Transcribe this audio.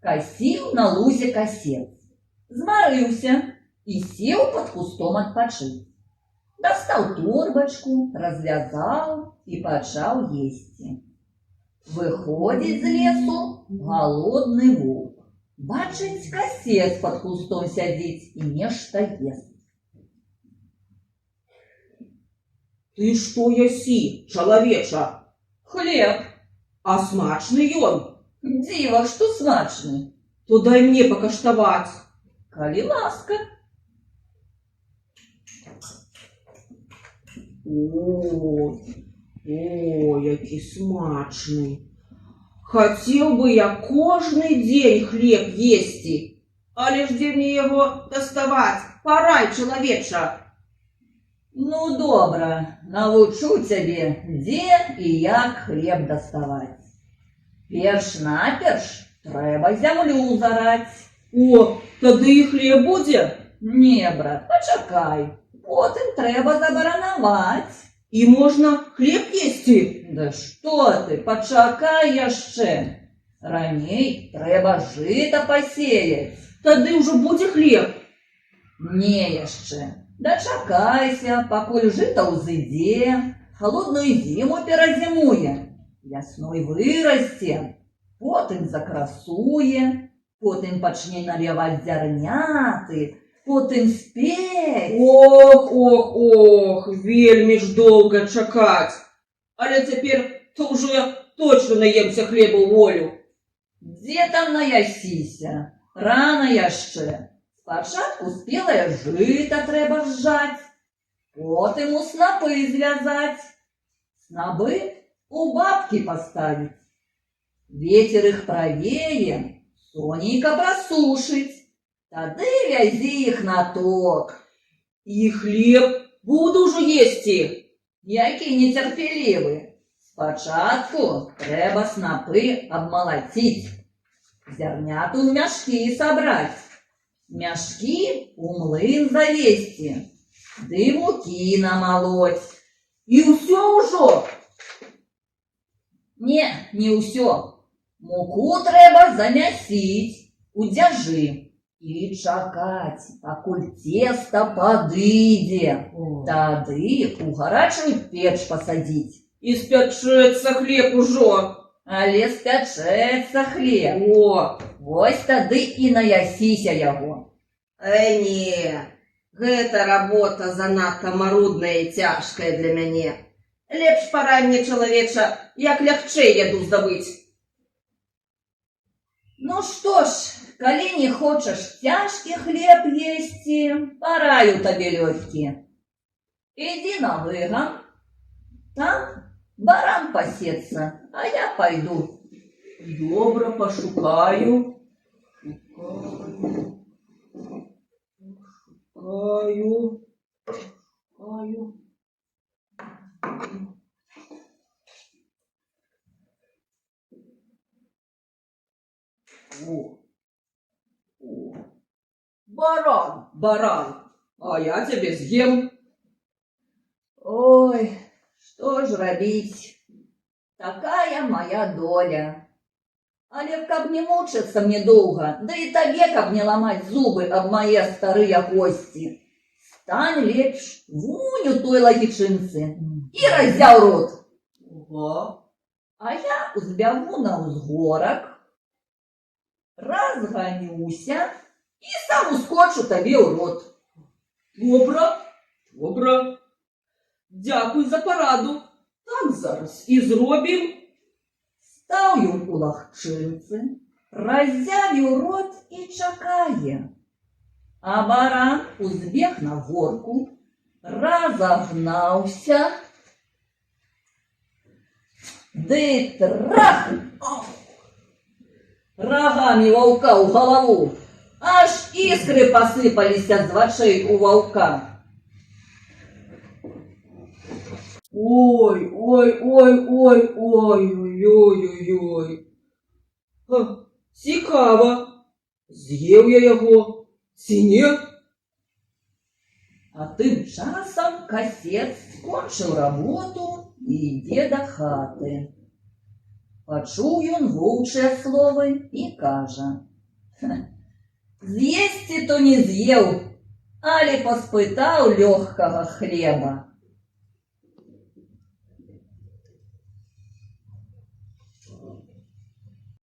Касіў на лузе касец. Змарыўся і сеў пад кустом адпачыць. Дастаў торбачку, развязаў і пачаў есці. Выходзіць з лесу галодны воўк. Бачыць, касец пад кустом сядзіць і нешта ест. Ты што ясі, чалавеча? Хлеб. А смачны ён? Дзіва, што смачны. То дай мне пакаштаваць. Калі ласка. О, які смачны. Хацеў бы я кожны дзень хлеб есці. Але ж дзе мне яго даставаць? Парай, чалавеча. Ну, добра, навучу цябе, дзе і як хлеб даставаць. Перш-наперш трэба зямлю зараць. О, тады і хлеб будзе? Не, брат, пачакай. Потым трэба забаранаваць. І можна хлеб есці? Да што ты, пачакай яшчэ. Раней трэба жыта пасеяць. Тады ўжо будзе хлеб. Не яшчэ. Дачакайся, пакуль жыта ўзыдзе, халодную зіму перазімуе, вясной вырасце, потым закрасуе, потым пачне наліваць зярняты, потым спець. Ох, вельмі ж доўга чакаць. Але цяпер то ўжо я точно наемся хлеба ў волю. Дзе там наясіся? Рана яшчэ. Спачатку спелае жыта трэба зжаць, потым у снапы звязаць, снабы у бабкі паставіць. Вецер іх правее, сонейка прасушыць, тады вязі іх на ток. І хлеб буду ўжо есці. Які нецярпелівы. Спачатку трэба снапы абмалаціць, зярняты ў мяшкі сабраць, мяшкі ў млын завесці, ды мукі намалоць. І ўсё ўжо? Не ўсё. Муку трэба замясіць у дзяжы і чакаць, пакуль цеста падыдзе. Тады у гарачую печ пасадзіць. І спячэцца хлеб ужо. Але спячэцца хлеб. О, вось тады і наясіся яго. Не, гэта работа занадта марудная і цяжкая для мяне. Лепш парай мне, чалавеча, як лягчэй яду здабыць. Ну што ж, калі не хочаш цяжкі хлеб есці, параю табе лёгкі. Ідзі на выган, там баран пасецца, а я пайду. Добра, пашукаю. Баран, а я цябе з'ем. Ой, што ж рабіць? Такая моя доля. Але каб не мучыцца мне доўга, да і табе, каб не ламаць зубы аб мае старыя косці, стань лепш вунь у той лагічынцы і раззяў рот. А я узбягу на ўзгорак, разганюся і сам ускочу табе ў рот. Добра. Дзякуй за параду. Так зараз і зробім. Стаў ён у лагчынцы, раззявіў рот і чакае. А баран узбег на горку, разагнаўся, ды трах! Рагамі ваўка ў галаву, аж іскры пасыпаліся з вачэй у ваўка. Ой. Цікава, з'еў я яго, ці не? А тым часам касец скончыў работу і ідзе да хаты. Пачуў ён воўчыя словы і кажа: З'есці то не з'еў, але паспытаў лёгкага хлеба.